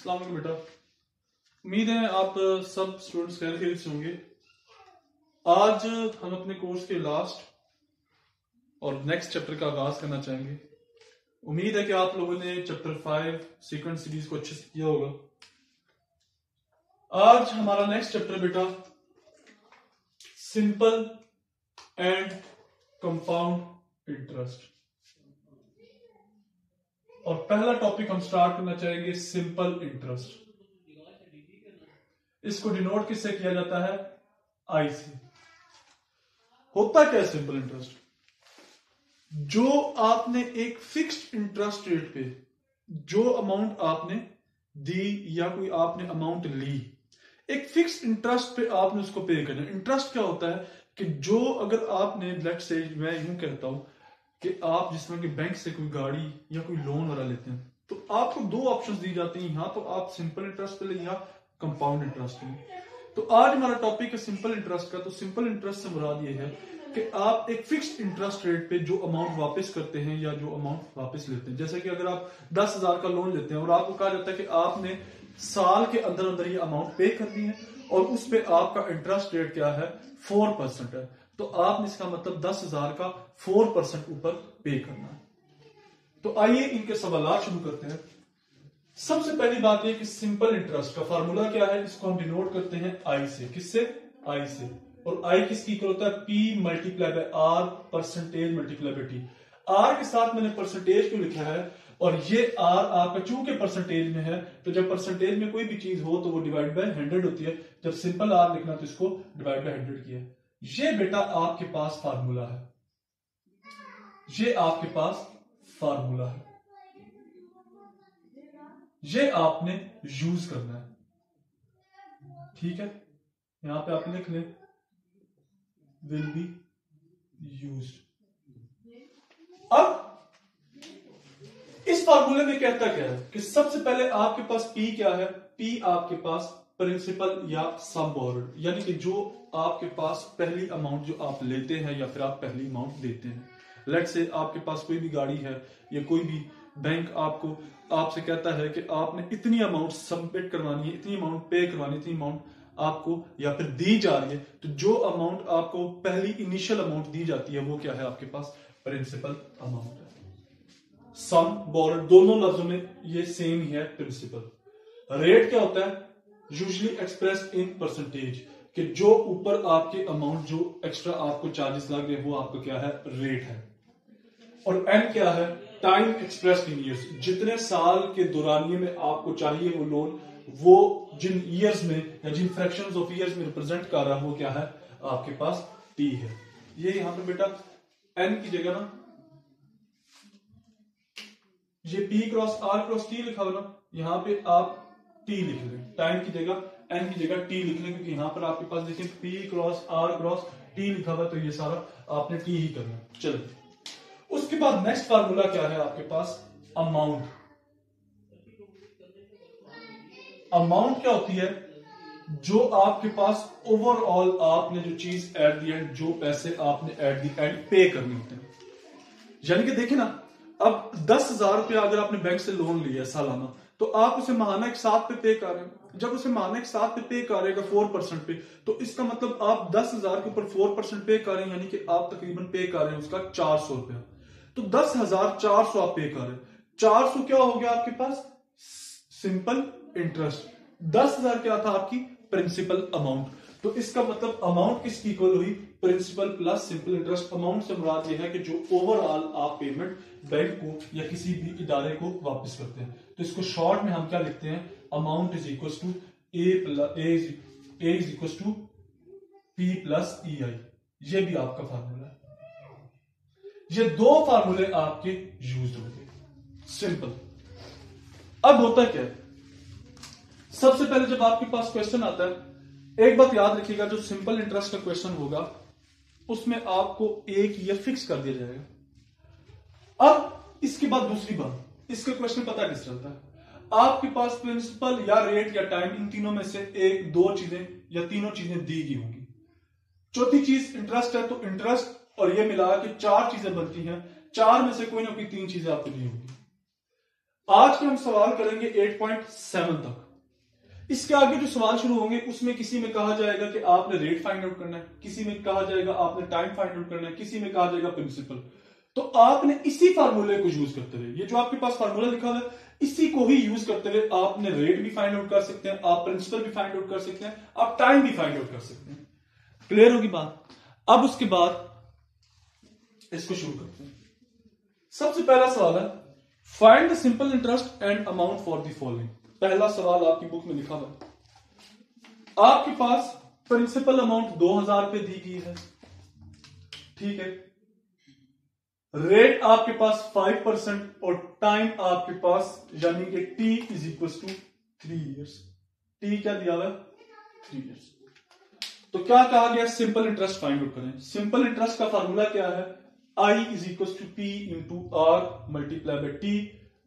अस्सलाम वालेकुम बेटा। उम्मीद है आप सब स्टूडेंट्स खैर खैरियत से होंगे। आज हम अपने कोर्स के लास्ट और नेक्स्ट चैप्टर का आगाज करना चाहेंगे। उम्मीद है कि आप लोगों ने चैप्टर 5 सीक्वेंस सीरीज को अच्छे से किया होगा। आज हमारा नेक्स्ट चैप्टर बेटा सिंपल एंड कंपाउंड इंटरेस्ट, और पहला टॉपिक हम स्टार्ट करना चाहेंगे सिंपल इंटरेस्ट। इसको डिनोट किससे किया जाता है? आई से। होता क्या है सिंपल इंटरेस्ट? जो आपने एक फिक्स्ड इंटरेस्ट रेट पे जो अमाउंट आपने दी या कोई आपने अमाउंट ली, एक फिक्स्ड इंटरेस्ट पे आपने उसको पे करना है। इंटरेस्ट क्या होता है कि जो अगर आपने लेट्स से मैं यूं कहता हूं कि आप जिसमें कि बैंक से कोई गाड़ी या कोई लोन वाला लेते हैं तो आपको दो ऑप्शंस दी जाती हैं, यहां तो आप सिंपल इंटरेस्ट पे ले या कंपाउंड इंटरेस्ट पे। तो आज हमारा टॉपिक है सिंपल इंटरेस्ट का। तो सिंपल इंटरेस्ट से मुराद ये है कि आप एक फिक्स्ड इंटरेस्ट रेट पे जो अमाउंट वापस करते हैं या जो अमाउंट वापस लेते हैं। जैसे कि अगर आप 10,000 का लोन लेते हैं और आपको कहा जाता है कि आपने साल के अंदर अंदर ये अमाउंट पे करनी है और उस पे आपका इंटरेस्ट रेट क्या है? 4% है। तो आपने इसका मतलब 10,000 का 4% ऊपर पे करना है। तो आइए इनके सवाल शुरू करते हैं। सबसे पहली बात यह कि सिंपल इंटरेस्ट का फार्मूला क्या है? इसको हम डिनोट करते हैं आई से। किससे? आई से। और आई किसकी इक्वल होता है? P multiply by R, percentage multiply by T. R के साथ मैंने परसेंटेज क्यों लिखा है? और ये आर आपका चूंकि परसेंटेज में है तो जब परसेंटेज में कोई भी चीज हो तो वो डिवाइड बाय 100 होती है। जब सिंपल आर लिखना तो इसको डिवाइड बाय 100 किया। ये बेटा आपके पास फार्मूला है, ये आपके पास फार्मूला है, ये आपने यूज करना है। ठीक है, यहां पे आप लिख लें विल बी यूज्ड। अब इस फार्मूले में कहता क्या है कि सबसे पहले आपके पास पी क्या है? पी आपके पास प्रिंसिपल या सम बोरोड, यानी कि जो आपके पास पहली अमाउंट जो आप लेते हैं या फिर आप पहली अमाउंट देते हैं। लेट्स से आपके पास कोई भी गाड़ी है या कोई भी बैंक आपको आपसे कहता है कि आपने इतनी अमाउंट सबमिट करवानी है, इतनी अमाउंट पे करवानी, इतनी अमाउंट आपको या फिर दी जा रही है। तो जो अमाउंट आपको पहली इनिशियल अमाउंट दी जाती है वो क्या है? आपके पास प्रिंसिपल अमाउंट है। सम बोरोड दोनों लफ्जों में ये सेम ही है प्रिंसिपल। रेट क्या होता है? यूजुअली एक्सप्रेस इन परसेंटेज, कि जो ऊपर आपके अमाउंट जो एक्स्ट्रा आपको चार्जेस लग गए वो आपका क्या है? रेट है। और एन क्या है? टाइम एक्सप्रेस्ड इन ईयर्स, जितने साल के दौरानिये में आपको चाहिए वो लोन, वो जिन ईयर्स में या जिन फ्रैक्शंस ऑफ ईयर्स में रिप्रेजेंट कर रहा है वो क्या है? आपके पास टी है। ये यहां पे बेटा एन की जगह ना ये P cross R cross T लिखा हुआ ना, यहां पे आप टी लिख लें, टाइम की जगह एन की जगह टी लिख लें, क्योंकि यहां पर आपके पास देखिए P cross R cross T लिखा हुआ, तो ये सारा आपने टी ही करना। चलिए उसके बाद नेक्स्ट फार्मूला क्या है आपके पास? अमाउंट। अमाउंट क्या होती है? जो आपके पास ओवरऑल आपने जो चीज एट द एंड जो पैसे आपने एट द एंड पे करने होते हैं। यानी कि देखिए ना, अब 10,000 रुपया अगर आपने बैंक से लोन लिया सालाना तो आप उसे महाना एक साथ पे कर रहे हैं। जब उसे महाना एक साथ पे कर रहे हैं 4% पे, तो इसका मतलब आप 10,000 के ऊपर 4% पे कर रहे हैं, यानी कि आप तकरीबन पे कर रहे हैं उसका 400 रुपया। तो 10,400 आप पे कर रहे हैं। 400 क्या हो गया आपके पास? Simple interest. 10,000 क्या था? आपकी प्रिंसिपल अमाउंट। तो इसका मतलब अमाउंट किसकी इक्वल हुई? Principal plus simple interest. Amount से मुराद यह है कि जो ओवरऑल आप पेमेंट बैंक को या किसी भी इदारे को वापस करते हैं। तो इसको शॉर्ट में हम क्या लिखते हैं? Amount is equal to A is equal to P plus E I. ये भी आपका फार्मूला है। ये दो फार्मूले आपके यूज होंगे। सिंपल। अब होता क्या है? सबसे पहले जब आपके पास क्वेश्चन आता है, एक बात याद रखिएगा, जो सिंपल इंटरेस्ट का क्वेश्चन होगा उसमें आपको एक ईयर फिक्स कर दिया जाएगा। अब इसके बाद दूसरी बात, इसका क्वेश्चन पता किस चलता है? आपके पास प्रिंसिपल या रेट या टाइम, इन तीनों में से एक दो चीजें या तीनों चीजें दी गई होंगी। चौथी चीज इंटरेस्ट है, तो इंटरेस्ट और ये मिला के चार चीजें बनती हैं। चार में से कोई ना कोई तीन चीजें आपको दी होंगी। आज के हम सवाल करेंगे 8.7 तक। इसके आगे जो सवाल शुरू होंगे उसमें किसी में कहा जाएगा कि आपने रेट फाइंड आउट करना है, किसी में कहा जाएगा आपने टाइम फाइंड आउट करना है, किसी में कहा जाएगा प्रिंसिपल। तो आपने इसी फार्मूले को यूज करते हुए, ये जो आपके पास फार्मूला लिखा हुआ है इसी को ही यूज करते हुए आपने रेट भी फाइंड आउट कर सकते हैं, आप प्रिंसिपल भी फाइंड आउट कर सकते हैं, आप टाइम भी फाइंड आउट कर सकते हैं। क्लियर होगी बात? अब उसके बाद इसको शुरू करते हैं। सबसे पहला सवाल है find the simple interest and amount for the following. पहला सवाल आपकी बुक में लिखा हुआ है, आपके पास प्रिंसिपल अमाउंट 2000 रुपए दी गई है, ठीक है, रेट आपके पास 5% और टाइम आपके पास यानी कि t is equal to 3 years. t क्या दिया हुआ है? 3 ईयर्स। तो क्या कहा गया? सिंपल इंटरेस्ट फाइंड आउट करें। सिंपल इंटरेस्ट का फार्मूला क्या है? I is equal to p into R multiply by t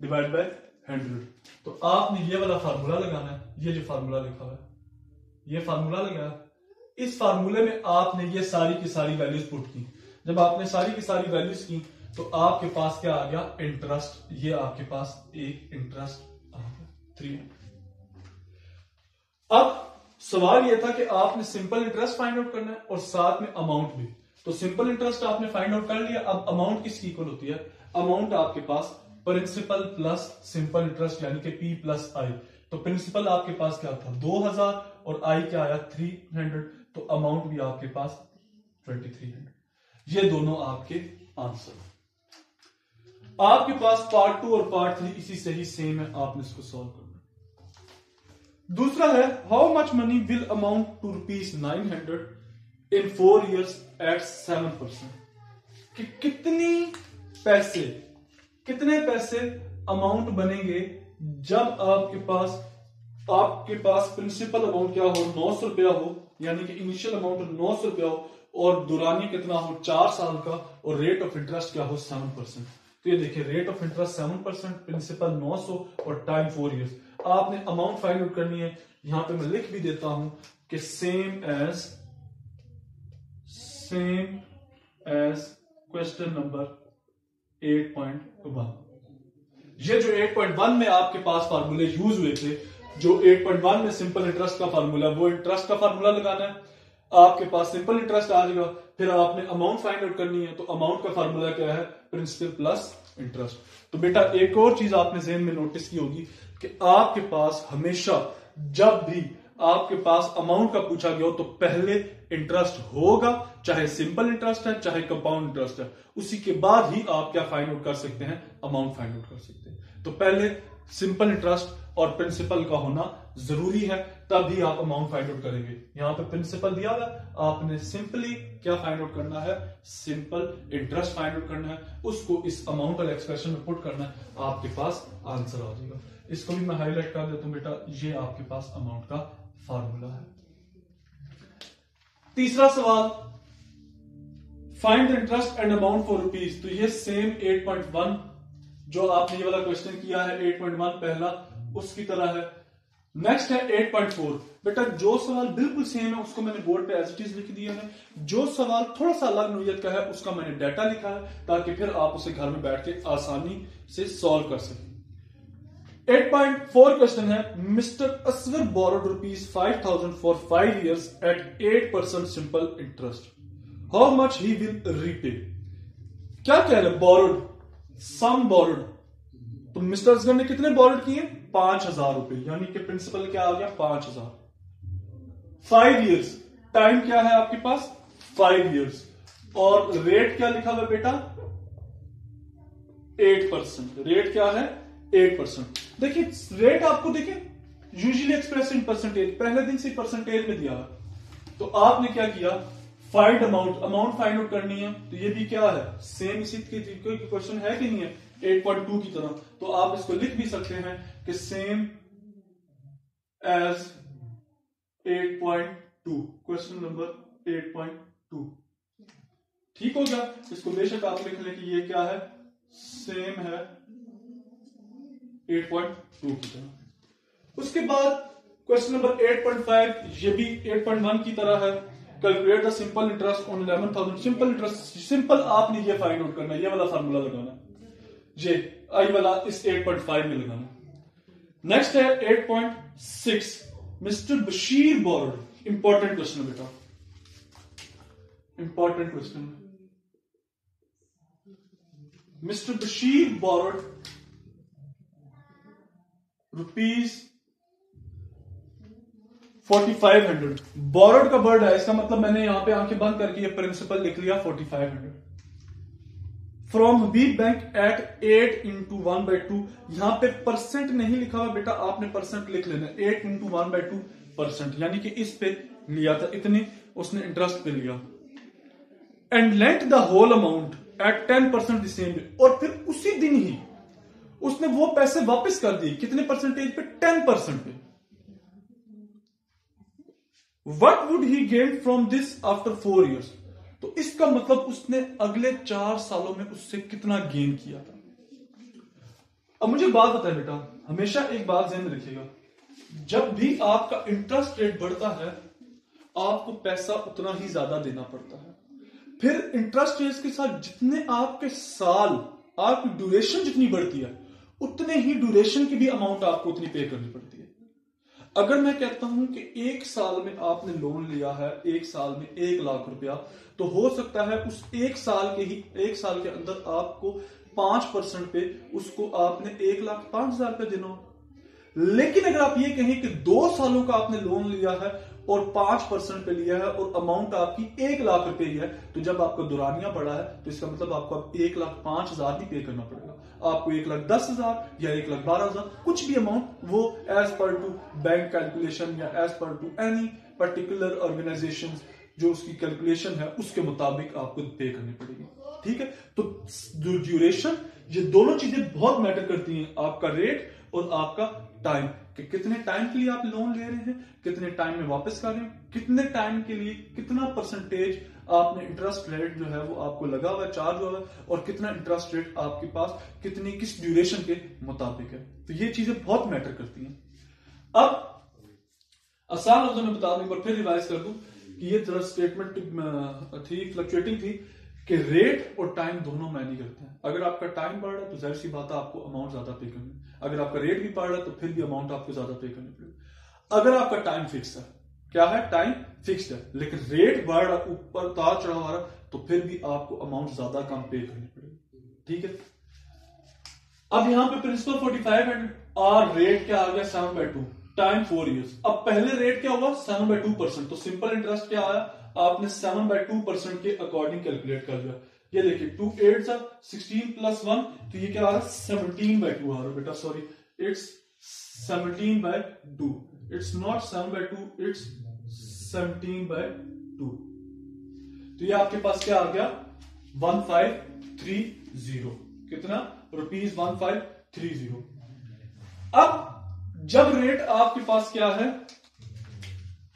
divide by 100। तो आपने ये वाला फार्मूला लगाना है, ये जो फार्मूला लिखा हुआ है ये फार्मूला लगाया। इस फार्मूले में आपने ये सारी की सारी वैल्यूज पुट की। जब आपने सारी की सारी वैल्यूज की तो आपके पास क्या आ गया? इंटरेस्ट। ये आपके पास एक इंटरेस्ट आ गया 3। अब सवाल यह था कि आपने सिंपल इंटरेस्ट फाइंड आउट करना है और साथ में अमाउंट भी। तो सिंपल इंटरेस्ट आपने फाइंड आउट कर लिया। अब अमाउंट किसकी इक्वल होती है? अमाउंट आपके पास प्रिंसिपल प्लस सिंपल इंटरेस्ट यानी कि P प्लस I। तो प्रिंसिपल आपके पास क्या था? 2000 और I क्या आया? 300। तो अमाउंट भी आपके पास 2300। ये दोनों आपके आंसर। आपके पास पार्ट 2 और पार्ट 3 इसी से ही सेम है, आपने इसको सॉल्व करना है। दूसरा है how much money will amount to ₹900 in 4 years at 7%। कि कितने पैसे अमाउंट बनेंगे जब आपके पास प्रिंसिपल अमाउंट क्या हो? 900 रुपया हो, यानी कि इनिशियल अमाउंट 900 रुपया हो और दुरानी कितना हो? 4 साल का, और रेट ऑफ इंटरेस्ट क्या हो? 7%। तो ये देखिए रेट ऑफ इंटरेस्ट 7%, प्रिंसिपल 900 और टाइम 4 years। आपने अमाउंट फाइंड आउट करनी है। यहां पे मैं लिख भी देता हूं कि सेम एज क्वेश्चन नंबर 8.1। ये जो 8.1 में आपके पास फार्मूले यूज हुए थे, जो 8.1 में सिंपल इंटरेस्ट का फार्मूला, वो इंटरेस्ट का फार्मूला लगाना है। आपके पास सिंपल इंटरेस्ट आ जाएगा, फिर आपने अमाउंट फाइंड आउट करनी है। तो अमाउंट का फार्मूला क्या है? Principal plus interest. तो बेटा एक और चीज आपने ज़हन में नोटिस की होगी कि आपके पास हमेशा जब भी आपके पास अमाउंट का पूछा गया हो तो पहले इंटरेस्ट होगा, चाहे सिंपल इंटरेस्ट है चाहे कंपाउंड इंटरेस्ट है, उसी के बाद ही आप क्या फाइंड आउट कर सकते हैं? अमाउंट फाइंड आउट कर सकते हैं। तो पहले सिंपल इंटरेस्ट और प्रिंसिपल का होना जरूरी है, तब ही आप अमाउंट फाइंड आउट करेंगे। यहां पे प्रिंसिपल दिया हुआ है, आपने सिंपली क्या फाइंड आउट करना है? सिंपल इंटरेस्ट फाइंड आउट करना है, उसको इस अमाउंट वाले एक्सप्रेशन में पुट करना है, आपके पास आंसर आ जाएगा। इसको भी मैं हाईलाइट कर देता हूं बेटा, ये आपके पास अमाउंट का फार्मूला है। तीसरा सवाल find the interest and amount for rupees. तो ये सेम 8.1 जो आपने ये वाला क्वेश्चन किया है 8.1 पहला, उसकी तरह है। नेक्स्ट है 8.4। बेटा जो सवाल बिल्कुल सेम है उसको मैंने बोर्ड पे एज इट इज लिख दिया है, जो सवाल थोड़ा सा अलग नोयत का है उसका मैंने डाटा लिखा है ताकि फिर आप उसे घर में बैठ के आसानी से सॉल्व कर सकें। 8.4 क्वेश्चन है mister Asghar borrowed ₹5,000 for 5 years at 8% simple interest, how much he will repay. क्या कह रहे? Borrowed, sum borrowed. तो मिस्टर असगर ने कितने बोरोड किए? 5,000 रुपए, यानी कि प्रिंसिपल क्या आ गया? 5,000। 5 years, टाइम क्या है आपके पास? 5 years, और रेट क्या लिखा हुआ बेटा? 8%। रेट क्या है? 8%। देखिए रेट आपको देखिए यूजुअली एक्सप्रेस इन परसेंटेज, पहले दिन से परसेंटेज में दिया है। तो आपने क्या किया? फाइंड अमाउंट फाइंड आउट करनी है। तो ये भी क्या है? सेम इसी तरीके की क्वेश्चन है कि नहीं है? 8.2 की तरह। तो आप इसको लिख भी सकते हैं कि सेम एज 8.2, क्वेश्चन नंबर 8.2। ठीक हो गया? इसको बेशक आप लिख लें कि ये क्या है? सेम है 8.2 की तरह। उसके बाद क्वेश्चन नंबर 8.5, ये भी 8.1 की तरह है। Calculate the simple interest on 11,000। Simple interest, simple आपने ये फाइंड आउट करना है, ये वाला फार्मूला लगाना है। ये आई वाला इस 8.5 में लगाना। नेक्स्ट है 8.6, mister Bashir borrowed. Important question बेटा, important question. Mister Bashir borrowed ₹4500। Borrowed का वर्ड है, इसका मतलब मैंने यहां पे आंखें बंद करके ये प्रिंसिपल लिख लिया 4500 from Habib bank at 8 into 1/2। यहां पे परसेंट नहीं लिखा हुआ बेटा, आपने परसेंट लिख लेना, 8 into 1/2%, यानी कि इस पे लिया था, इतने उसने इंटरेस्ट पे लिया। And lent the whole amount at 10% the same day, और फिर उसी दिन ही उसने वो पैसे वापस कर दिए, कितने परसेंटेज पे? 10% पे। What would he gain from this after 4 years? तो इसका मतलब उसने अगले 4 सालों में उससे कितना गेन किया था। अब मुझे बात बताए बेटा, हमेशा एक बात ध्यान में रखिएगा, जब भी आपका इंटरेस्ट रेट बढ़ता है आपको पैसा उतना ही ज्यादा देना पड़ता है। फिर इंटरेस्ट रेट के साथ जितने आपके साल, आपकी ड्यूरेशन जितनी बढ़ती है उतने ही ड्यूरेशन की भी अमाउंट आपको उतनी पे करनी पड़ती है। अगर मैं कहता हूं कि 1 साल में आपने लोन लिया है, 1 साल में 1 लाख रुपया, तो हो सकता है उस 1 साल के अंदर आपको 5% पे उसको आपने 1,05,000 रुपया देना हो। लेकिन अगर आप ये कहें कि 2 सालों का आपने लोन लिया है और 5% पे लिया है और अमाउंट आपकी 1 लाख रुपए ही है, तो जब आपका दुरानिया पड़ा है तो इसका मतलब आपको अब 1,05,000 ही पे करना पड़ेगा। आपको 1,10,000 या 1,12,000 कुछ भी अमाउंट, वो as per to bank calculation या as per to any particular organisation जो उसकी कैलकुलेशन है उसके मुताबिक आपको पे करनी पड़ेगी। ठीक है, तो ड्यूरेशन, ये दोनों चीजें बहुत मैटर करती हैं, आपका रेट और आपका टाइम, कि कितने टाइम के लिए आप लोन ले रहे हैं, कितने टाइम में वापस कर रहे हैं, कितने टाइम के लिए कितना परसेंटेज आपने इंटरेस्ट रेट जो है वो आपको लगा हुआ है, चार्ज हुआ है, और कितना इंटरेस्ट रेट आपके पास कितनी किस ड्यूरेशन के मुताबिक है। तो ये चीजें बहुत मैटर करती हैं। अब आसान लफ्जों में बता दूं, एक बार फिर रिवाइज कर दूं कि ये जरा स्टेटमेंट थी, फ्लक्चुएटिंग थी, कि रेट और टाइम दोनों मैनी करते हैं। अगर आपका टाइम बढ़ रहा है तो जाहिर सी बात है आपको अमाउंट ज्यादा पे करनी है, अगर आपका रेट भी बढ़ रहा है तो फिर भी अमाउंट आपको ज्यादा पे करनी पड़ेगी। अगर आपका टाइम फिक्स है, क्या है, टाइम फिक्स्ड है, लेकिन रेट बढ़ रहा, ऊपर उतार चढ़ाव आ रहा, तो फिर भी आपको अमाउंट ज्यादा कम पे करनी पड़ेगी। ठीक है, अब यहां पे प्रिंसिपल 45 एंड और रेट क्या आ गया 7/2, टाइम 4 years। अब पहले रेट क्या हुआ 7/2%, तो सिंपल इंटरेस्ट क्या आया, आपने 7/2% के अकॉर्डिंग कैलकुलेट कर लिया। ये देखिए 2 8 16 + 1, तो ये क्या आ रहा है 17/2 आ रहा है बेटा, sorry it's 17/2, it's not 7/2, it's 17/2। तो ये आपके पास क्या आ गया 1530, कितना ₹1530। अब जब रेट आपके पास क्या है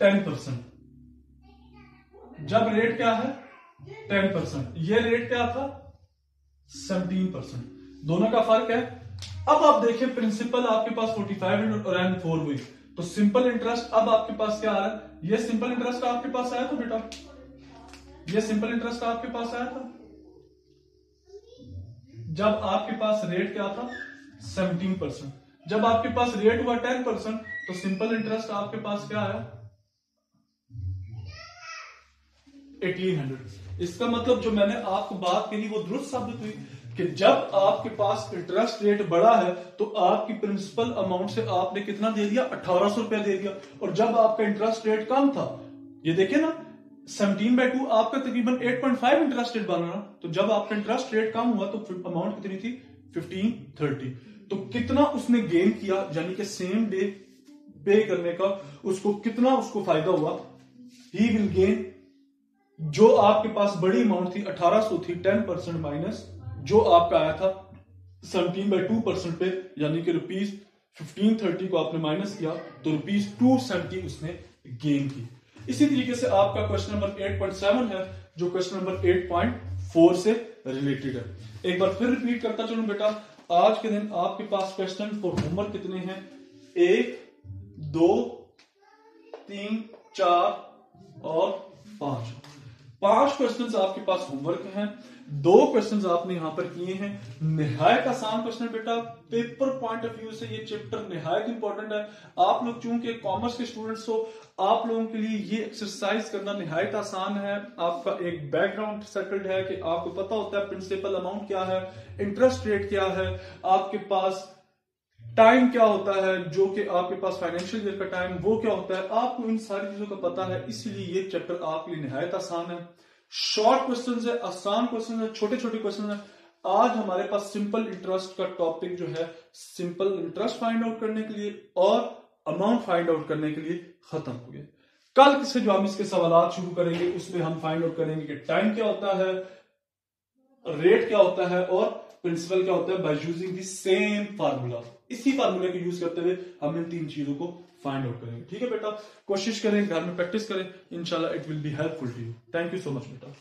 10%, जब रेट क्या है 10%, ये रेट क्या था 17%, दोनों का फर्क है। अब आप देखें प्रिंसिपल आपके पास 45 और एंड 4 हुई, तो सिंपल इंटरेस्ट अब आपके पास क्या आ रहा है, ये सिंपल इंटरेस्ट आपके पास आया था बेटा, ये सिंपल इंटरेस्ट आपके पास आया था जब आपके पास रेट क्या था 17%, जब आपके पास रेट हुआ 10%, तो सिंपल इंटरेस्ट आपके पास क्या आया 1800। इसका मतलब जो मैंने आपको बात कही वो दुरुस्त साबित हुई कि जब आपके पास इंटरेस्ट रेट बढ़ा है तो आपकी प्रिंसिपल अमाउंट से आपने कितना दे दिया 1800 रुपया दे दिया, और जब आपका इंटरेस्ट रेट कम था, ये देखिए ना 17/2 आपका तकरीबन 8.5 इंटरेस्ट रेट बन रहा, तो जब आपका इंटरेस्ट रेट कम हुआ तो अमाउंट कितनी थी 1530। तो कितना उसने गेन किया, यानी कि सेम डे पे करने का उसको कितना उसको फायदा हुआ, ही विल गेन, जो आपके पास बड़ी अमाउंट थी 1800 थी, 10% माइनस जो आपका आया था 17/2% पे, यानी कि ₹1530 को आपने माइनस किया तो ₹270 उसने गेन की। इसी तरीके से आपका क्वेश्चन नंबर 8.7 है जो क्वेश्चन नंबर 8.4 से रिलेटेड है। एक बार फिर रिपीट करता चलूं बेटा, आज के दिन आपके पास क्वेश्चन फॉर होमवर्क कितने हैं, 1 2 3 4 और 5 क्वेश्चंस आपके पास होमवर्क हैं। 2 क्वेश्चंस आपने यहां पर किए हैं, निहायत आसान क्वेश्चन बेटा। पेपर पॉइंट ऑफ व्यू से ये चैप्टर निहायत इंपॉर्टेंट है। आप लोग चूंकि कॉमर्स के स्टूडेंट्स हो, आप लोगों के लिए ये एक्सरसाइज करना निहायत आसान है। आपका एक बैकग्राउंड सेटल्ड है कि आपको पता होता है प्रिंसिपल अमाउंट क्या है, इंटरेस्ट रेट क्या है, आपके पास टाइम क्या होता है, जो कि आपके पास फाइनेंशियल ईयर का टाइम वो क्या होता है, आपको इन सारी चीजों का पता है। इसलिए ये चैप्टर आपके लिए निहायत आसान है। शॉर्ट क्वेश्चन है, आसान क्वेश्चन है, छोटे छोटे क्वेश्चन है। आज हमारे पास सिंपल इंटरेस्ट का टॉपिक जो है, सिंपल इंटरेस्ट फाइंड आउट करने के लिए और अमाउंट फाइंड आउट करने के लिए खत्म हो गया। कल से जो हम इसके सवाल शुरू करेंगे उसमें हम फाइंड आउट करेंगे कि टाइम क्या होता है, रेट क्या होता है और प्रिंसिपल क्या होता है, by using the same formula. इसी फार्मूले को यूज करते हुए हम इन 3 चीजों को फाइंड आउट करेंगे। ठीक है बेटा, कोशिश करें, घर में प्रैक्टिस करें, इंशाल्लाह it will be helpful to you. Thank you so much बेटा।